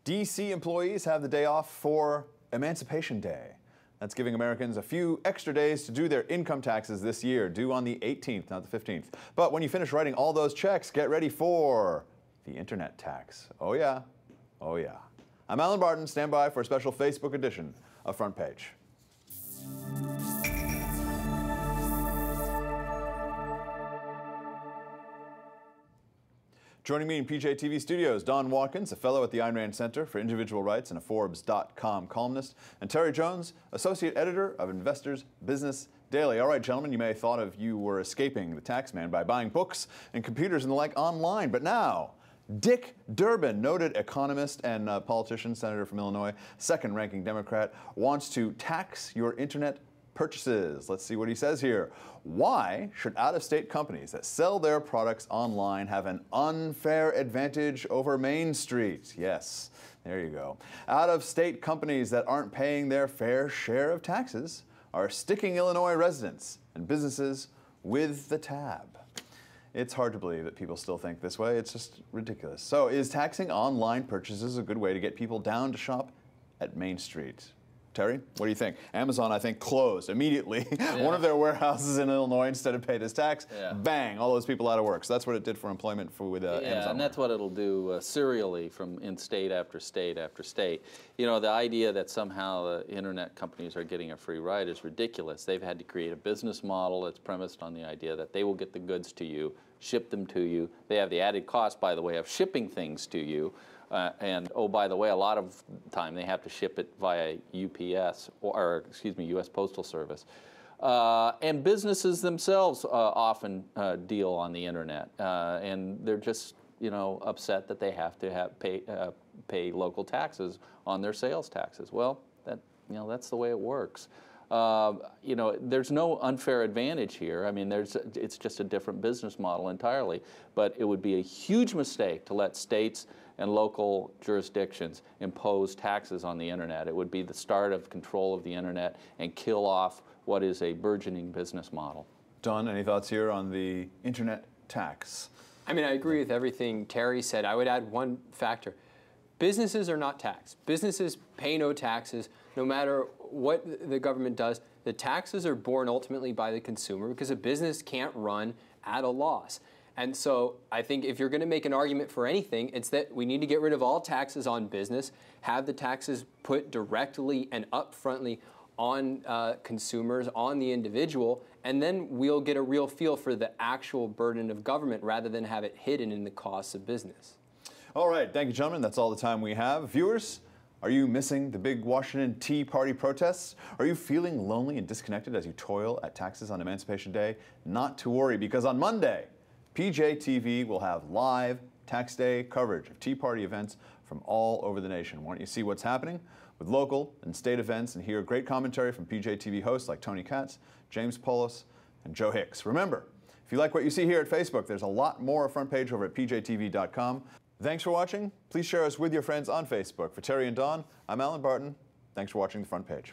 D.C. employees have the day off for Emancipation Day. That's giving Americans a few extra days to do their income taxes this year, due on the 18th, not the 15th. But when you finish writing all those checks, get ready for the internet tax. Oh yeah, oh yeah. I'm Alan Barton. Stand by for a special Facebook edition of Front Page. Joining me in PJTV studios, Don Watkins, a fellow at the Ayn Rand Center for Individual Rights and a Forbes.com columnist, and Terry Jones, associate editor of Investors Business Daily. All right, gentlemen, you may have thought of you were escaping the tax man by buying books and computers and the like online, but now Dick Durbin, noted economist and politician, senator from Illinois, second-ranking Democrat, wants to tax your internet purchases. Let's see what he says here. Why should out-of-state companies that sell their products online have an unfair advantage over Main Street? Yes, there you go. Out-of-state companies that aren't paying their fair share of taxes are sticking Illinois residents and businesses with the tab. It's hard to believe that people still think this way. It's just ridiculous. So is taxing online purchases a good way to get people down to shop at Main Street? Terry, what do you think? Amazon, I think, closed immediately one of their warehouses in Illinois instead of pay this tax. Bang, all those people out of work. So that's what it did for employment with Amazon. And that's what it'll do serially from in state after state after state. You know, the idea that somehow the internet companies are getting a free ride is ridiculous. They've had to create a business model that's premised on the idea that they will get the goods to you, ship them to you. They have the added cost, by the way, of shipping things to you. And oh, by the way, a lot of time they have to ship it via UPS or excuse me, U.S. Postal Service. And businesses themselves often deal on the internet, and they're just upset that they have to pay local taxes on their sales taxes. Well, that's the way it works. There's no unfair advantage here. I mean, it's just a different business model entirely. But it would be a huge mistake to let states and local jurisdictions impose taxes on the internet. It would be the start of control of the internet and kill off what is a burgeoning business model. Don, any thoughts here on the internet tax? I mean, I agree with everything Terry said. I would add one factor. Businesses are not taxed. Businesses pay no taxes, no matter what the government does. The taxes are borne ultimately by the consumer because a business can't run at a loss. And so I think if you're going to make an argument for anything, it's that we need to get rid of all taxes on business, have the taxes put directly and upfrontly on consumers, on the individual, and then we'll get a real feel for the actual burden of government rather than have it hidden in the costs of business. All right, thank you, gentlemen. That's all the time we have. Viewers, are you missing the big Washington Tea Party protests? Are you feeling lonely and disconnected as you toil at taxes on Emancipation Day? Not to worry, because on Monday, PJTV will have live tax day coverage of Tea Party events from all over the nation. Why don't you see what's happening with local and state events and hear great commentary from PJTV hosts like Tony Katz, James Polis, and Joe Hicks. Remember, if you like what you see here at Facebook, there's a lot more Front Page over at PJTV.com. Thanks for watching. Please share us with your friends on Facebook. For Terry and Don, I'm Alan Barton. Thanks for watching the Front Page.